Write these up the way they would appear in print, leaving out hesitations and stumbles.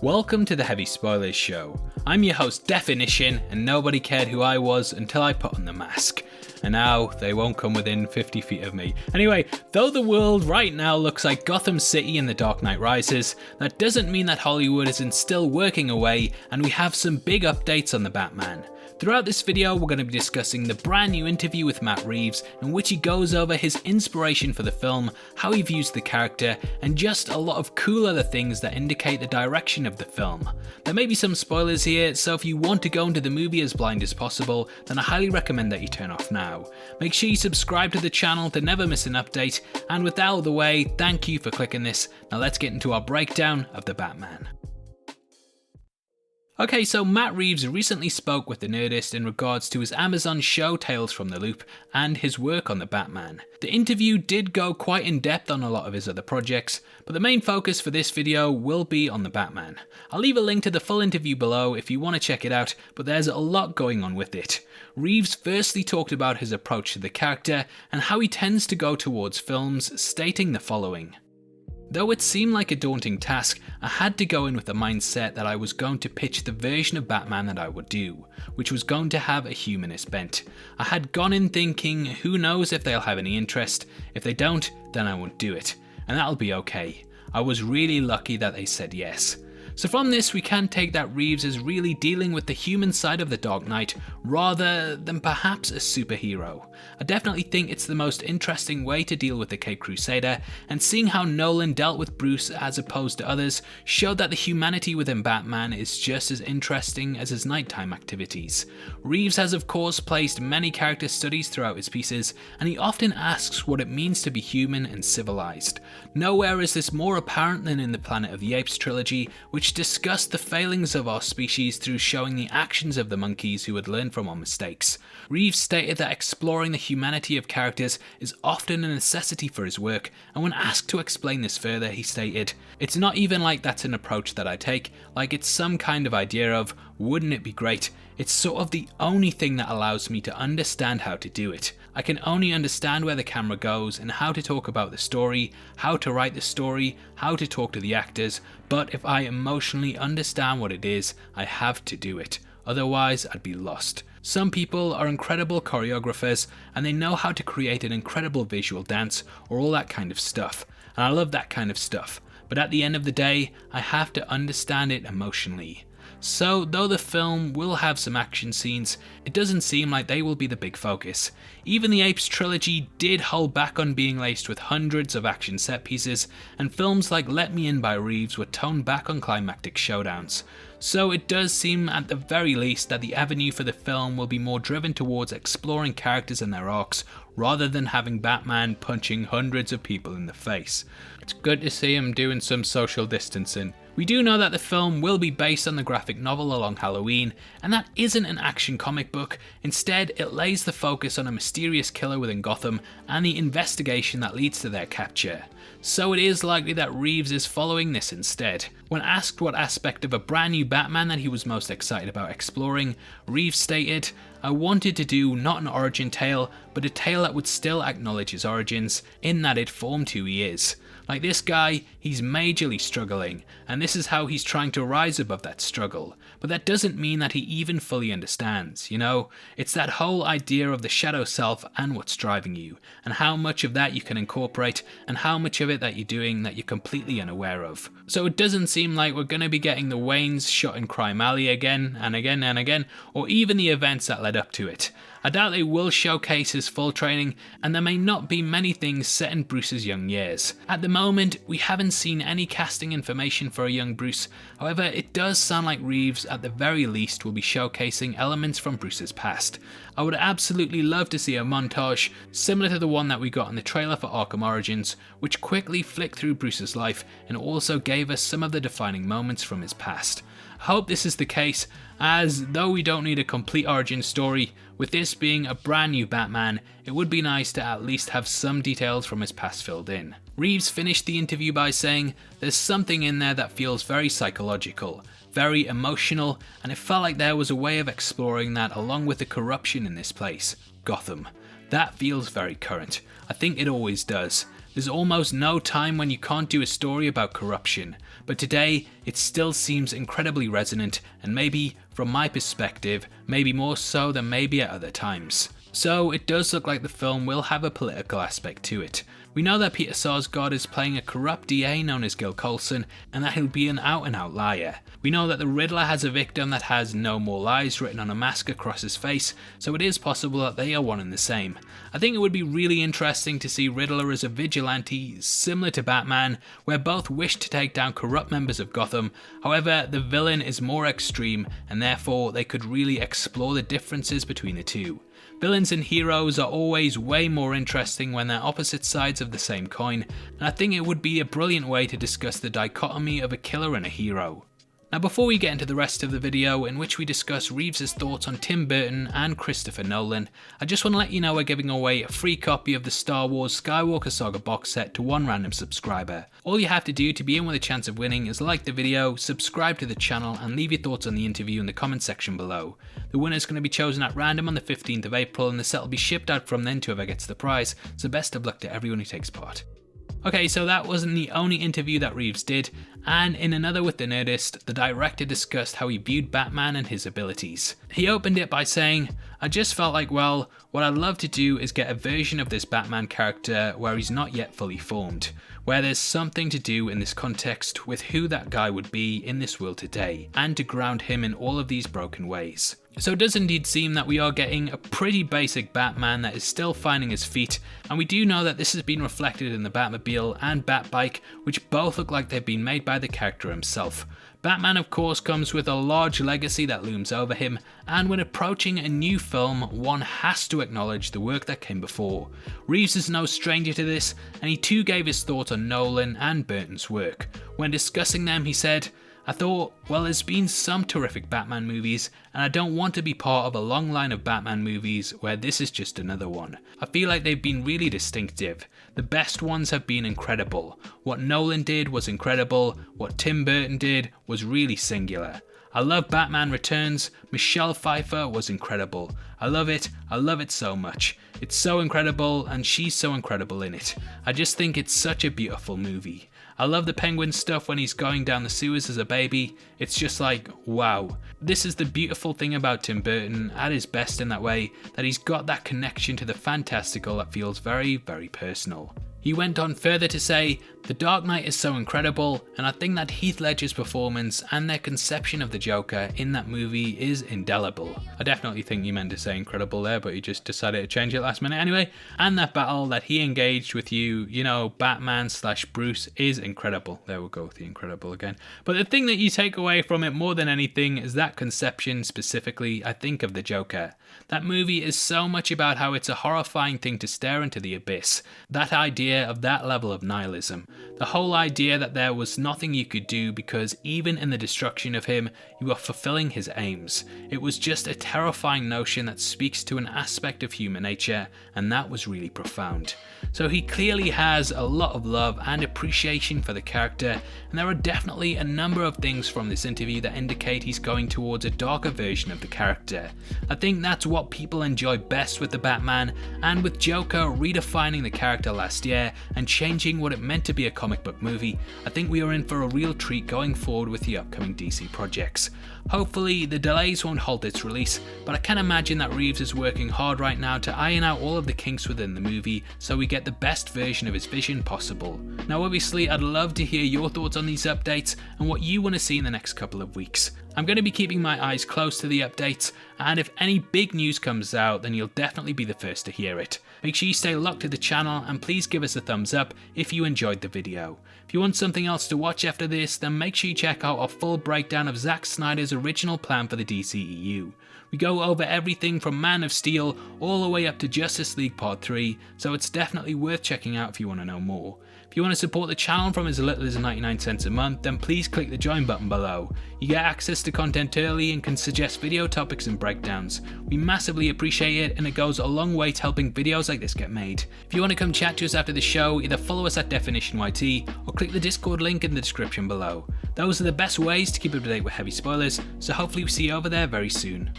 Welcome to the Heavy Spoilers Show. I'm your host Definition, and nobody cared who I was until I put on the mask. And now they won't come within 50 feet of me. Anyway, though the world right now looks like Gotham City in The Dark Knight Rises, that doesn't mean that Hollywood isn't still working away, and we have some big updates on the Batman. Throughout this video, we're going to be discussing the brand new interview with Matt Reeves, in which he goes over his inspiration for the film, how he views the character, and just a lot of cool other things that indicate the direction of the film. There may be some spoilers here, so if you want to go into the movie as blind as possible, then I highly recommend that you turn off now. Make sure you subscribe to the channel to never miss an update, and with that out of the way, thank you for clicking this. Now let's get into our breakdown of the Batman. Okay, so Matt Reeves recently spoke with The Nerdist in regards to his Amazon show Tales from the Loop and his work on the Batman. The interview did go quite in depth on a lot of his other projects, but the main focus for this video will be on the Batman. I'll leave a link to the full interview below if you want to check it out, but there's a lot going on with it. Reeves firstly talked about his approach to the character and how he tends to go towards films, stating the following. Though it seemed like a daunting task, I had to go in with the mindset that I was going to pitch the version of Batman that I would do, which was going to have a humanist bent. I had gone in thinking, who knows if they'll have any interest, if they don't, then I won't do it, and that'll be okay. I was really lucky that they said yes. So from this we can take that Reeves is really dealing with the human side of the Dark Knight rather than perhaps a superhero. I definitely think it's the most interesting way to deal with the Caped Crusader, and seeing how Nolan dealt with Bruce as opposed to others showed that the humanity within Batman is just as interesting as his nighttime activities. Reeves has of course placed many character studies throughout his pieces, and he often asks what it means to be human and civilized. Nowhere is this more apparent than in the Planet of the Apes trilogy, which discussed the failings of our species through showing the actions of the monkeys who had learned from our mistakes. Reeves stated that exploring the humanity of characters is often a necessity for his work, and when asked to explain this further, he stated, "It's not even like that's an approach that I take, like it's some kind of idea of, wouldn't it be great? It's sort of the only thing that allows me to understand how to do it. I can only understand where the camera goes and how to talk about the story, how to write the story, how to talk to the actors, but if I emotionally understand what it is, I have to do it. Otherwise, I'd be lost." Some people are incredible choreographers and they know how to create an incredible visual dance or all that kind of stuff, and I love that kind of stuff, but at the end of the day, I have to understand it emotionally. So, though the film will have some action scenes, it doesn't seem like they will be the big focus. Even the Apes trilogy did hold back on being laced with hundreds of action set pieces, and films like Let Me In by Reeves were toned back on climactic showdowns. So it does seem at the very least that the avenue for the film will be more driven towards exploring characters and their arcs, rather than having Batman punching hundreds of people in the face. It's good to see him doing some social distancing. We do know that the film will be based on the graphic novel Along Halloween, and that isn't an action comic book. Instead, it lays the focus on a mysterious killer within Gotham and the investigation that leads to their capture. So it is likely that Reeves is following this instead. When asked what aspect of a brand new Batman that he was most excited about exploring, Reeves stated, "I wanted to do not an origin tale, but a tale that would still acknowledge his origins, in that it formed who he is. Like this guy, he's majorly struggling, and this is how he's trying to rise above that struggle. But that doesn't mean that he even fully understands, you know? It's that whole idea of the shadow self and what's driving you, and how much of that you can incorporate, and how much of it that you're doing that you're completely unaware of." So it doesn't seem like we're going to be getting the Waynes shot in Crime Alley again and again and again, or even the events that led up to it. I doubt they will showcase his full training, and there may not be many things set in Bruce's young years. At the moment, we haven't seen any casting information for a young Bruce, however it does sound like Reeves at the very least will be showcasing elements from Bruce's past. I would absolutely love to see a montage similar to the one that we got in the trailer for Arkham Origins, which quickly flicked through Bruce's life and also gave us some of the defining moments from his past. I hope this is the case, as though we don't need a complete origin story, with this being a brand new Batman, it would be nice to at least have some details from his past filled in. Reeves finished the interview by saying, "There's something in there that feels very psychological, very emotional, and it felt like there was a way of exploring that along with the corruption in this place, Gotham. That feels very current. I think it always does. There's almost no time when you can't do a story about corruption, but today it still seems incredibly resonant, and maybe, from my perspective, maybe more so than maybe at other times. So it does look like the film will have a political aspect to it. We know that Peter Sarsgaard is playing a corrupt DA known as Gil Coulson, and that he'll be an out-and-out liar. We know that the Riddler has a victim that has "No More Lies" written on a mask across his face, so it is possible that they are one and the same. I think it would be really interesting to see Riddler as a vigilante similar to Batman, where both wish to take down corrupt members of Gotham. However, the villain is more extreme, and therefore they could really explore the differences between the two. Villains and heroes are always way more interesting when they're opposite sides of the same coin, and I think it would be a brilliant way to discuss the dichotomy of a killer and a hero. Now, before we get into the rest of the video, in which we discuss Reeves' thoughts on Tim Burton and Christopher Nolan, I just want to let you know we're giving away a free copy of the Star Wars Skywalker Saga box set to one random subscriber. All you have to do to be in with a chance of winning is like the video, subscribe to the channel, and leave your thoughts on the interview in the comment section below. The winner is going to be chosen at random on the 15th of April, and the set will be shipped out from then to whoever gets the prize, so best of luck to everyone who takes part. Okay, so that wasn't the only interview that Reeves did, and in another with the Nerdist, the director discussed how he viewed Batman and his abilities. He opened it by saying, "I just felt like, well, what I'd love to do is get a version of this Batman character where he's not yet fully formed, where there's something to do in this context with who that guy would be in this world today, and to ground him in all of these broken ways." So it does indeed seem that we are getting a pretty basic Batman that is still finding his feet, and we do know that this has been reflected in the Batmobile and Batbike, which both look like they've been made by the character himself. Batman of course comes with a large legacy that looms over him, and when approaching a new film, one has to acknowledge the work that came before. Reeves is no stranger to this, and he too gave his thoughts on Nolan and Burton's work. When discussing them, he said, "I thought, well, there's been some terrific Batman movies, and I don't want to be part of a long line of Batman movies where this is just another one. I feel like they've been really distinctive. The best ones have been incredible. What Nolan did was incredible. What Tim Burton did was really singular. I love Batman Returns. Michelle Pfeiffer was incredible. I love it so much. It's so incredible, and she's so incredible in it. I just think it's such a beautiful movie. I love the Penguin stuff when he's going down the sewers as a baby. It's just like, wow. This is the beautiful thing about Tim Burton at his best in that way, that he's got that connection to the fantastical that feels very, very personal." He went on further to say, "The Dark Knight is so incredible, and I think that Heath Ledger's performance and their conception of the Joker in that movie is indelible." I definitely think you meant to say incredible there, but you just decided to change it last minute anyway. "And that battle that he engaged with you know, Batman/Bruce is incredible." There we'll go with the incredible again. But the thing that you take away from it more than anything is that conception, specifically, I think, of the Joker. That movie is so much about how it's a horrifying thing to stare into the abyss. That idea of that level of nihilism. The whole idea that there was nothing you could do because even in the destruction of him, you are fulfilling his aims. It was just a terrifying notion that speaks to an aspect of human nature, and that was really profound. So he clearly has a lot of love and appreciation for the character, and there are definitely a number of things from this interview that indicate he's going towards a darker version of the character. I think that's what people enjoy best with the Batman, and with Joker redefining the character last year and changing what it meant to be a comic book movie, I think we are in for a real treat going forward with the upcoming DC projects. Hopefully the delays won't halt its release, but I can imagine that Reeves is working hard right now to iron out all of the kinks within the movie so we get the best version of his vision possible. Now obviously I'd love to hear your thoughts on these updates and what you want to see in the next couple of weeks. I'm going to be keeping my eyes close to the updates, and if any big news comes out then you'll definitely be the first to hear it. Make sure you stay locked to the channel and please give us a thumbs up if you enjoyed the video. If you want something else to watch after this, then make sure you check out our full breakdown of Zack Snyder's original plan for the DCEU. We go over everything from Man of Steel all the way up to Justice League Part 3, so it's definitely worth checking out if you want to know more. If you want to support the channel from as little as 99 cents a month, then please click the join button below. You get access to content early and can suggest video topics and breakdowns. We massively appreciate it, and it goes a long way to helping videos like this get made. If you want to come chat to us after the show, either follow us at DefinitionYT or click the Discord link in the description below. Those are the best ways to keep up to date with heavy spoilers, so hopefully we see you over there very soon.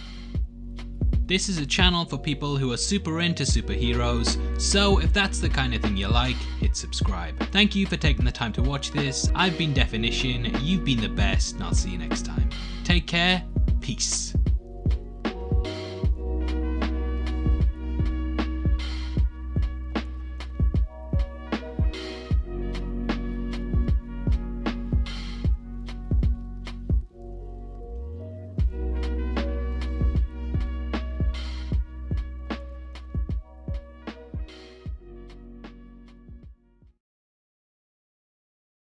This is a channel for people who are super into superheroes, so if that's the kind of thing you like, hit subscribe. Thank you for taking the time to watch this. I've been Definition, you've been the best, and I'll see you next time. Take care, peace.